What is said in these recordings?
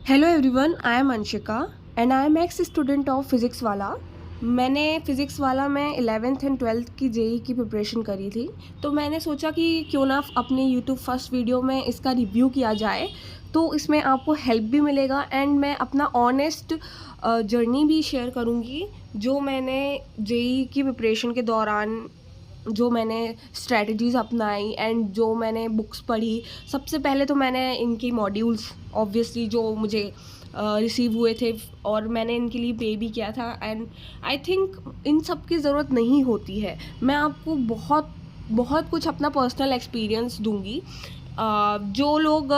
Hello everyone, I am Anshika and I am x student of physics वाला। मैंने physics वाला में 11th एंड 12th की जेई की प्रिपरेशन करी थी, तो मैंने सोचा कि क्यों ना अपने यूट्यूब फर्स्ट वीडियो में इसका रिव्यू किया जाए, तो इसमें आपको हेल्प भी मिलेगा एंड मैं अपना ऑनेस्ट जर्नी भी शेयर करूँगी जो मैंने जेई की प्रिपरेशन के दौरान जो मैंने स्ट्रैटेजीज़ अपनाई एंड जो मैंने बुक्स पढ़ी। सबसे पहले तो मैंने इनकी मॉड्यूल्स ऑब्वियसली जो मुझे रिसीव हुए थे और मैंने इनके लिए पे भी किया था एंड आई थिंक इन सब की ज़रूरत नहीं होती है। मैं आपको बहुत बहुत कुछ अपना पर्सनल एक्सपीरियंस दूंगी। जो लोग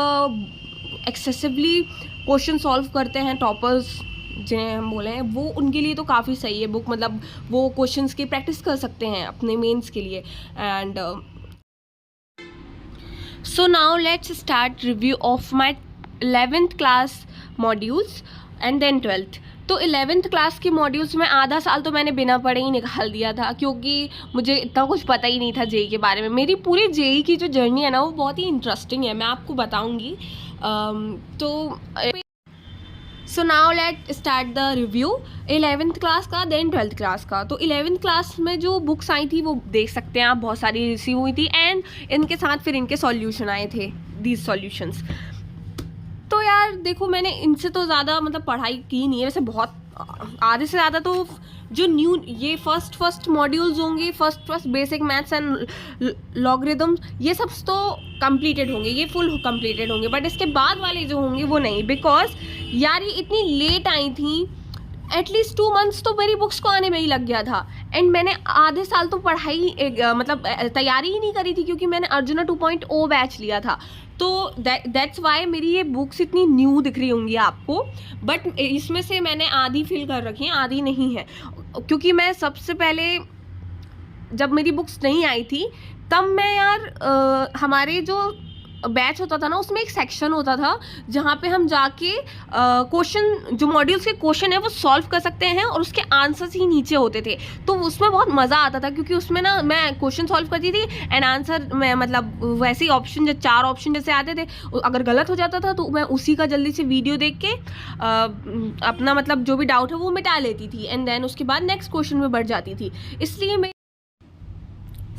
एक्सेसिवली क्वेश्चन सॉल्व करते हैं, टॉपर्स जिन्हें हम बोले हैं, वो उनके लिए तो काफ़ी सही है बुक। मतलब वो क्वेश्चंस की प्रैक्टिस कर सकते हैं अपने मेंस के लिए। And so now let's start review of my 11th class modules and then 12th। तो 11th क्लास के मॉड्यूल्स में आधा साल तो मैंने बिना पढ़े ही निकाल दिया था, क्योंकि मुझे इतना कुछ पता ही नहीं था जेई के बारे में। मेरी पूरी जेई की जो जर्नी है ना, वो बहुत ही इंटरेस्टिंग है, मैं आपको बताऊंगी। तो so now let start the review 11th class का देन 12th क्लास का। तो 11th क्लास में जो बुक्स आई थी वो देख सकते हैं आप, बहुत सारी रिसीव हुई थी एंड इनके साथ फिर इनके सॉल्यूशन आए थे, दीज सॉल्यूशंस। तो यार देखो, मैंने इनसे तो ज़्यादा मतलब पढ़ाई की नहीं है वैसे, बहुत आधे से ज़्यादा तो जो न्यू ये फर्स्ट मॉड्यूल्स होंगे, first basic maths and logarithms, ये सब तो कंप्लीटेड होंगे, ये फुल कंप्लीटेड होंगे। बट इसके बाद वाले जो होंगे वो नहीं, बिकॉज यार ये इतनी लेट आई थी। एटलीस्ट 2 मंथ्स तो मेरी बुक्स को आने में ही लग गया था एंड मैंने आधे साल तो पढ़ाई मतलब तैयारी ही नहीं करी थी, क्योंकि मैंने अर्जुना 2.0 बैच लिया था। तो दैट्स वाई मेरी ये बुक्स इतनी न्यू दिख रही होंगी आपको, बट इसमें से मैंने आधी फिल कर रखी है, आधी नहीं है। क्योंकि मैं सबसे पहले जब मेरी बुक्स नहीं आई थी तब मैं यार हमारे जो बैच होता था ना, उसमें एक सेक्शन होता था जहाँ पे हम जाके क्वेश्चन, जो मॉड्यूल्स के क्वेश्चन है वो सॉल्व कर सकते हैं और उसके आंसर्स ही नीचे होते थे। तो उसमें बहुत मज़ा आता था, क्योंकि उसमें ना मैं क्वेश्चन सॉल्व करती थी एंड आंसर मैं मतलब वैसे ही ऑप्शन, जो 4 ऑप्शन जैसे आते थे, अगर गलत हो जाता था तो मैं उसी का जल्दी से वीडियो देख के अपना मतलब जो भी डाउट है वो मिटा लेती थी एंड देन उसके बाद नेक्स्ट क्वेश्चन में बढ़ जाती थी। इसलिए मैं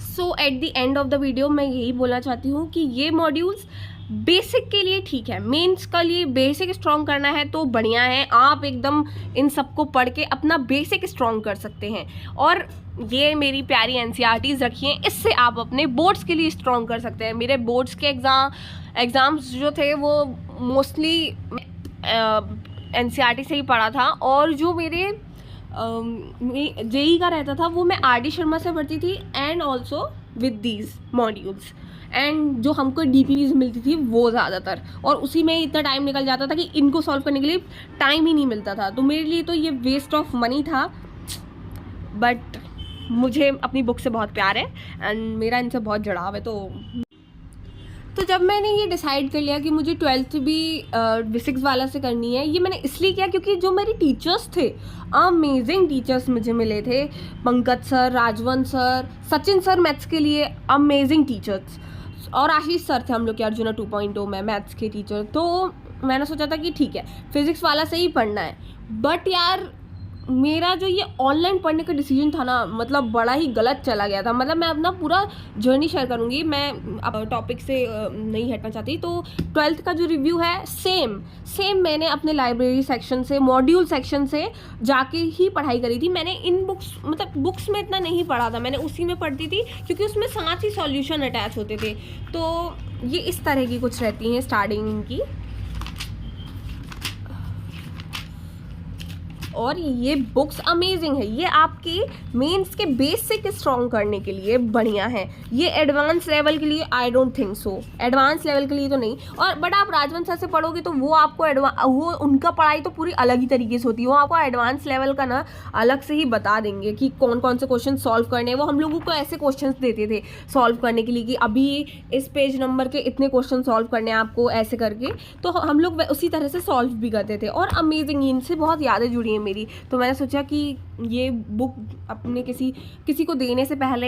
so at the end of the video मैं यही बोलना चाहती हूँ कि ये मॉड्यूल्स बेसिक के लिए ठीक है, मेंस का लिए बेसिक स्ट्रॉन्ग करना है तो बढ़िया है। आप एकदम इन सबको पढ़ के अपना बेसिक स्ट्रॉन्ग कर सकते हैं। और ये मेरी प्यारी एनसीईआरटीज रखी हैं, इससे आप अपने बोर्ड्स के लिए स्ट्रॉन्ग कर सकते हैं। मेरे बोर्ड्स के एग्ज़ाम्स जो थे वो मोस्टली एनसीईआरटी से ही पढ़ा था, और जो मेरे जेई का रहता था वो मैं आर डी शर्मा से पढ़ती थी and also with these modules. And जो हमको डीपीज मिलती थी वो ज़्यादातर, और उसी में इतना टाइम निकल जाता था कि इनको सॉल्व करने के लिए टाइम ही नहीं मिलता था। तो मेरे लिए तो ये वेस्ट ऑफ मनी था, बट मुझे अपनी बुक से बहुत प्यार है एंड मेरा इनसे बहुत जुड़ाव है। तो जब मैंने ये डिसाइड कर लिया कि मुझे 12th भी फिजिक्स वाला से करनी है, ये मैंने इसलिए किया क्योंकि जो मेरे टीचर्स थे, अमेजिंग टीचर्स मुझे मिले थे। Pankaj sir, Rajwant sir, Sachin sir maths के लिए अमेजिंग टीचर्स, और आशीष सर थे हम लोग के अर्जुना 2.0 में मैथ्स के टीचर। तो मैंने सोचा था कि ठीक है फिज़िक्स वाला से ही पढ़ना है। बट यार मेरा जो ये ऑनलाइन पढ़ने का डिसीजन था ना, मतलब बड़ा ही गलत चला गया था। मतलब मैं अपना पूरा जर्नी शेयर करूँगी, मैं अब टॉपिक से नहीं हटना चाहती। तो 12th का जो रिव्यू है सेम मैंने अपने लाइब्रेरी सेक्शन से, मॉड्यूल सेक्शन से जाके ही पढ़ाई करी थी। मैंने इन बुक्स मतलब बुक्स में इतना नहीं पढ़ा था, मैंने उसी में पढ़ती थी क्योंकि उसमें साथ ही सॉल्यूशन अटैच होते थे। तो ये इस तरह की कुछ रहती हैं स्टार्टिंग इनकी। और ये बुक्स अमेजिंग है, ये आपके मेंस के बेसिक स्ट्रॉन्ग करने के लिए बढ़िया है। ये एडवांस लेवल के लिए I don't think so, advance level के लिए तो नहीं। और बट आप राजवंत सर से पढ़ोगे तो वो आपको वो उनका पढ़ाई तो पूरी अलग ही तरीके से होती है। वो आपको एडवांस लेवल का ना अलग से ही बता देंगे कि कौन कौन से क्वेश्चन सॉल्व करने हैं। वो हम लोगों को ऐसे क्वेश्चन देते थे सॉल्व करने के लिए कि अभी इस पेज नंबर के इतने क्वेश्चन सॉल्व करने हैं आपको, ऐसे करके। तो हम लोग उसी तरह से सॉल्व भी करते थे और अमेजिंग, इनसे बहुत यादें जुड़ी हैं मेरी। तो मैंने सोचा कि ये बुक अपने किसी को देने से पहले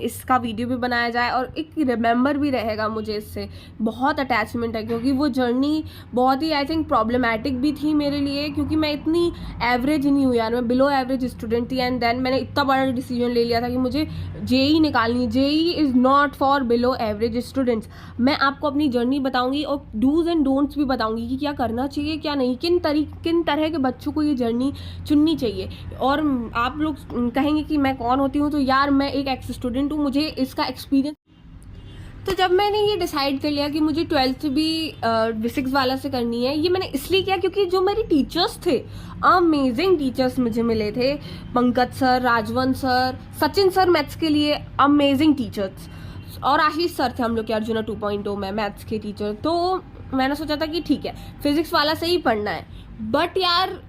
इसका वीडियो भी बनाया जाए और एक रिमेंबर भी रहेगा मुझे इससे। बहुत अटैचमेंट है क्योंकि वो जर्नी बहुत ही आई थिंक प्रॉब्लमेटिक भी थी मेरे लिए, क्योंकि मैं इतनी एवरेज नहीं हूँ यार, मैं बिलो एवरेज स्टूडेंट थी। एंड देन मैंने इतना बड़ा डिसीजन ले लिया था कि मुझे जेई निकालनी। JEE is not for below average students. मैं आपको अपनी जर्नी बताऊंगी और डूज एंड डोंट्स भी बताऊंगी कि क्या करना चाहिए क्या नहीं, किन तरह के बच्चों को ये जर्नी चुननी चाहिए। और आप लोग कहेंगे कि मैं कौन होती हूँ, तो यार मैं एक एक्स स्टूडेंट हूँ, मुझे इसका एक्सपीरियंस। तो जब मैंने ये डिसाइड कर लिया कि मुझे 12th भी फिजिक्स वाला से करनी है, ये मैंने इसलिए किया क्योंकि जो मेरे टीचर्स थे, अमेजिंग टीचर्स मुझे मिले थे। Pankaj sir, Rajvan sir, Sachin sir maths के लिए अमेजिंग टीचर्स, और आशीष सर थे हम लोग के अर्जुना 2.0 में मैथ्स के टीचर। तो मैंने सोचा था कि ठीक है फिजिक्स वाला से ही पढ़ना है। बट यार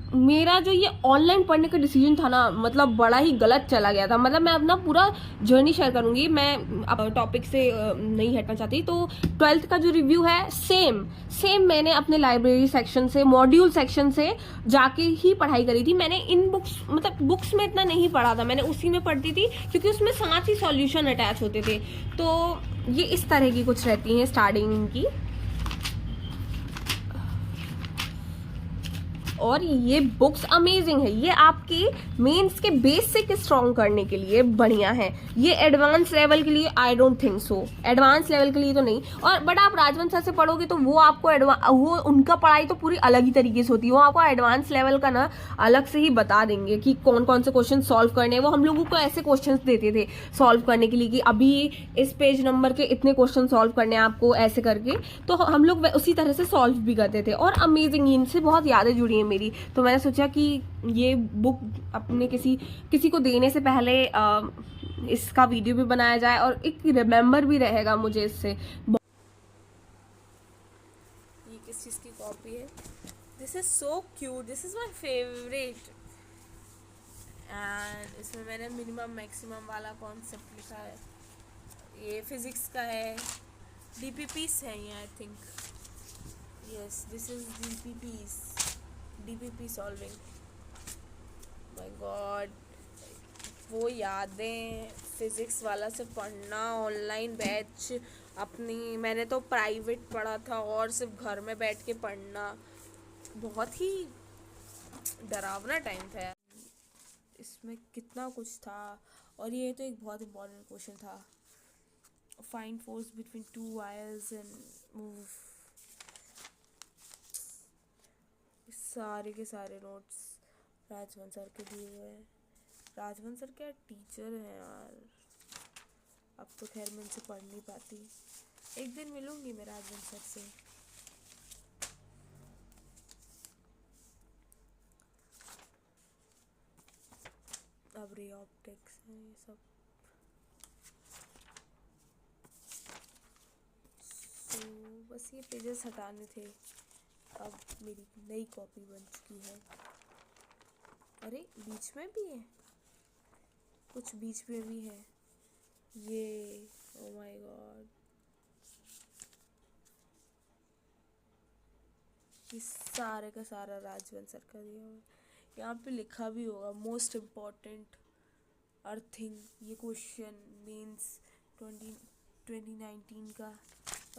मेरा जो ये ऑनलाइन पढ़ने का डिसीजन था ना, मतलब बड़ा ही गलत चला गया था। मतलब मैं अपना पूरा जर्नी शेयर करूंगी, मैं अब टॉपिक से नहीं हटना चाहती। तो 12th का जो रिव्यू है सेम मैंने अपने लाइब्रेरी सेक्शन से, मॉड्यूल सेक्शन से जाके ही पढ़ाई करी थी। मैंने इन बुक्स, मतलब बुक्स में इतना नहीं पढ़ा था, मैंने उसी में पढ़ती थी क्योंकि उसमें साथ ही सॉल्यूशन अटैच होते थे। तो ये इस तरह की कुछ रहती हैं स्टार्टिंग इनकी। और ये बुक्स अमेजिंग है, ये आपके मेंस के बेसिक स्ट्रॉन्ग करने के लिए बढ़िया है। ये एडवांस लेवल के लिए I don't think so, advance level के लिए तो नहीं। और बट आप राजवन सर से पढ़ोगे तो वो आपको वो उनका पढ़ाई तो पूरी अलग ही तरीके से होती है। वो आपको एडवांस लेवल का ना अलग से ही बता देंगे कि कौन कौन से क्वेश्चन सॉल्व करने हैं। वो हम लोगों को ऐसे क्वेश्चन देते थे सॉल्व करने के लिए कि अभी इस पेज नंबर के इतने क्वेश्चन सॉल्व करने हैं आपको, ऐसे करके। तो हम लोग उसी तरह से सॉल्व भी करते थे और अमेजिंग, इनसे बहुत यादें जुड़ी हैं मेरी। तो मैंने सोचा कि ये बुक अपने किसी को देने से पहले इसका वीडियो भी बनाया जाए और एक रिमेंबर भी रहेगा मुझे इससे। ये किस चीज़ की कॉपी है? This is so cute, this is my favourite. And इसमें मैंने मिनिमम मैक्सिमम वाला कॉन्सेप्ट लिखा है। ये फिजिक्स का है, डीपीपीस है ये I think. Yes, this is DPP solving. My God, वो यादें फिजिक्स वाला से पढ़ना, ऑनलाइन बैच अपनी, मैंने तो प्राइवेट पढ़ा था और सिर्फ घर में बैठ के पढ़ना, बहुत ही डरावना टाइम था यार। इसमें कितना कुछ था। और ये तो एक बहुत इंपॉर्टेंट क्वेश्चन था, find force between two wires and सारे के सारे नोट्स राजवन सर के दिए हुए हैं। राजवन सर क्या टीचर हैं यार। अब तो खैर मैं इनसे पढ़ नहीं पाती, एक दिन मिलूंगी मैं राजवन सर से। अब रे ऑप्टिक्स है ये सब। तो बस ये पेजेस हटाने थे। अब मेरी नई कॉपी बन चुकी है। अरे बीच में भी है कुछ, बीच में भी है ये। ओ माय गॉड, ये सारे का सारा राजवन सर का दिया हुआ। यहाँ पे लिखा भी होगा मोस्ट इम्पॉर्टेंट अर्थिंग। ये क्वेश्चन मीन्स 2019 का।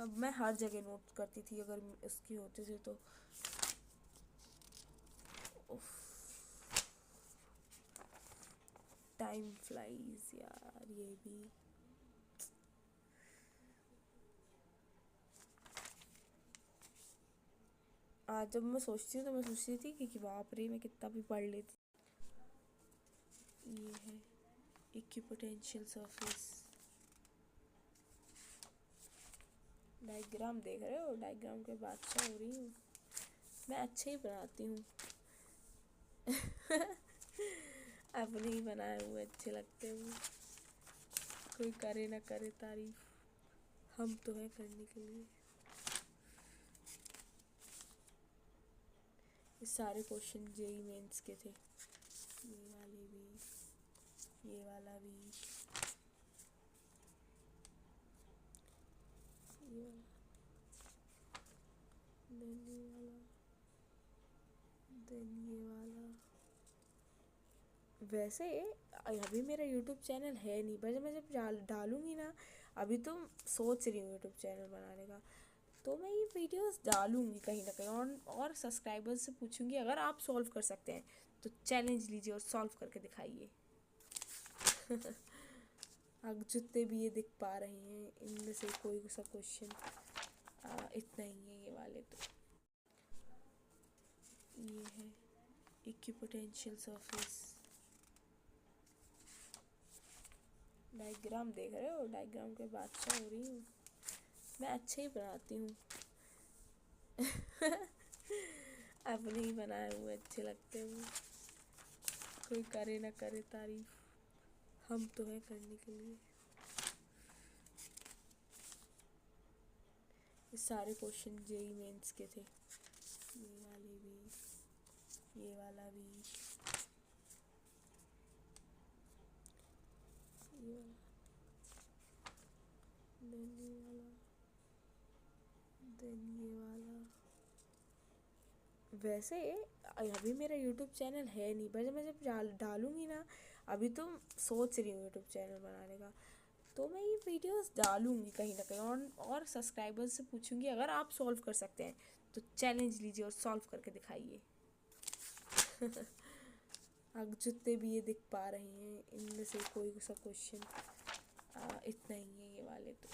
अब मैं हर जगह नोट करती थी अगर इसकी होते थे तो। टाइम फ्लाइज यार। ये भी आज जब मैं सोचती हूँ तो मैं सोचती थी कि बाप रे मैं कितना भी पढ़ लेती। ये है इक्विपोटेंशियल सरफेस डायग्राम, देख रहे हो? डायग्राम के बादशाह हो रही हूँ मैं, अच्छे ही बनाती हूँ। अपने ही बनाए हुए अच्छे लगते हैं, कोई करे ना करे तारीफ, हम तो हैं करने के लिए। ये सारे क्वेश्चन जेई मेंस के थे, ये वाले भी, ये वाला भी, ये वाला, देन ये वाला, देन ये वाला, वैसे अभी मेरा यूट्यूब चैनल है नहीं, पर मैं जब डालूँगी ना, अभी तो सोच रही हूँ यूट्यूब चैनल बनाने का, तो मैं ये वीडियोस डालूँगी कहीं ना कहीं, और सब्सक्राइबर्स से पूछूंगी अगर आप सॉल्व कर सकते हैं तो चैलेंज लीजिए और सॉल्व करके दिखाइए। अब जितने भी ये दिख पा रहे हैं इनमें से कोई सा क्वेश्चन इतना ही है, ये वाले तो ये है इक्विपोटेंशियल सरफेस। डायग्राम देख रहे हो, डायग्राम के बादशाह हो रही हूँ मैं, अच्छे ही बनाती हूँ। अपने ही बनाए हुए अच्छे लगते हैं, कोई करे ना करे तारीफ, हम तो हैं करने के लिए। ये सारे क्वेश्चन जेई मेंस के थे, ये वाले भी, ये वाला भी, ये वाला, देन ये वाला, देन ये वाला। वैसे अभी मेरा यूट्यूब चैनल है नहीं, पर मैं जब डालूँगी ना, अभी तो सोच रही हूँ यूट्यूब चैनल बनाने का, तो मैं ये वीडियोस डालूँगी कहीं ना कहीं, और सब्सक्राइबर्स से पूछूंगी अगर आप सॉल्व कर सकते हैं तो चैलेंज लीजिए और सॉल्व करके दिखाइए। अब जितने भी ये दिख पा रहे हैं इनमें से कोई सा क्वेश्चन इतना ही है, ये वाले तो